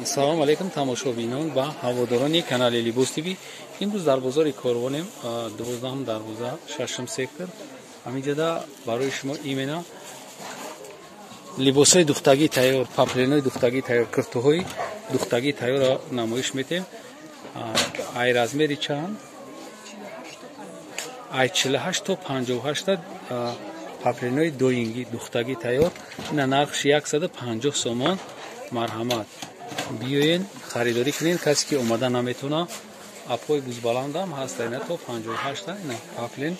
салом алейкум тамошобинон ва ҳаводорони канали Libos TV. имрӯз дар бозори Корвонем 12 дарвоза 6 сектор. ҳаминҷода барои шумо имена либосҳои духтагии тайёр, папленои духтагии тайёр, куртуҳои духтагии тайёрро намоиш метем. ай размери чанд? ай 48 то 58 папленои доинги духтагии тайёр. ина нархши 150 сомон. марҳамат, биёен харидорӣ кунед. касе ки омада наметуна, апҳои бузбаландам ҳаст. ина то 58 ина паплен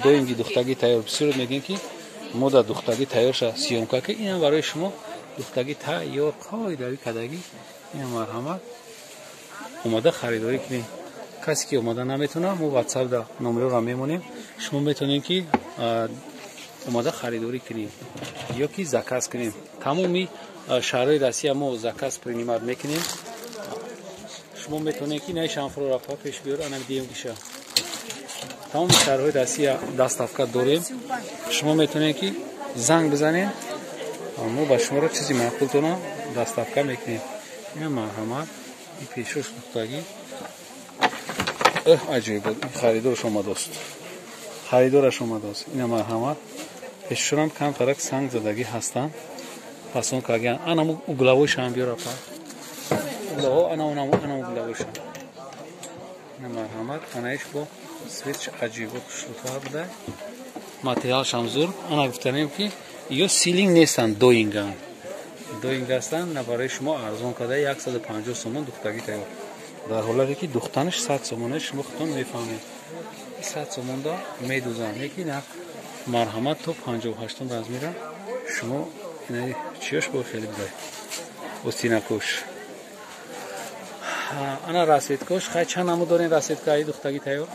доинги духтагии тайёр. бисёр мегӯем ки мода духтагии тайёрша сиёмка ки ина барои шумо духтагии тайёр қоидави кадаги. ина марҳамат, омада харидорӣ кунед. касе ки омада наметуна, мо ватсапда номероро мемонем. шумо метавонед ки омада харидорӣ кунед ё ки заказ кунем. тамоми шаҳрҳои Россия мо заказ принимат мекунем. шумо метавонед ки наи шанфро рафа пеш биёр ана дием киша. тамоми шаҳрҳои Россия даставка дорем. шумо метавонед ки занг бизанед, мо ба шуморо чизи маъқултона даставка мекунем. ина марҳамат, ин пешош духтагӣ аҷоиб буд. харидораш омадост, харидораш омадост. ина марҳамат, пешошонам камтарак санг задагӣ ҳастанд. пасон каган анаму углавойшам биёра па углаво анаму углавойшам. ина марҳамат, анаиш бо светч аҷиб хуштар буда. материалшам зур. ана гуфтанем ки ё силинг нестанд, доинган. доинг ҳастанд. на барои шумо арзон када 150 сомон духтагӣ тайёр. дар ҳолате ки духтанаш 100 сомонаш шумо худтон мефаҳмед. 100 сомонда медузанд. лекин марҳамат то 58 размера шумо ина чиёш бо хеле будай остинакош. ана расветкош хай чанд намуд дорен расветкаи духтагӣ тайёр?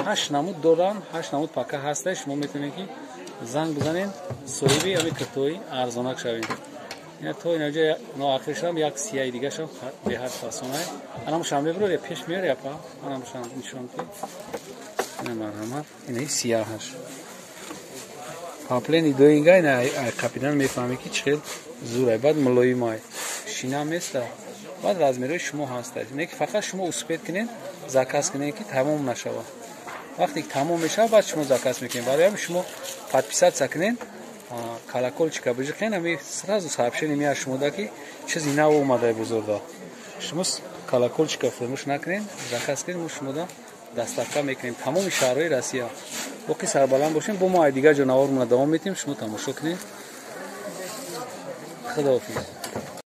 8 намуд доран. 8 намуд пака ҳаста. шумо метавонед ки занг бизанед, соҳиби ами куртуҳои арзонак шавед. ина то инаҷо ноахиршам як сияи дигашам беҳад фасонай. анамушам мебурад я пеш меёр я па анамушам нишон ки. ина марҳамат, ина сияҳаш паплени доинга. ина капидан мефаҳме ки чӣ хел зурай. баъд мулоимай шинам неста. баъд размерои шумо ҳастад. ина ки фақат шумо успед кунед, заказ кунед ки тамом нашава. вақте ки тамом мешава, баъд шумо заказ мекунед. барои ҳамин шумо подписатсия кунед, колокольчика бижиқен, ами сразу сообщение меяд шумода ки чизи нав омадаи бузурда. шумо колокольчика фурӯмӯш накунед, заказ кунед, мо шумода даставка мекунем тамоми шаҳрҳои Россия. боқи сарбаланд бошем, бо мо ай дигар ҷонавормона давом метем. шумо тамошо кунед. худоҳофиз.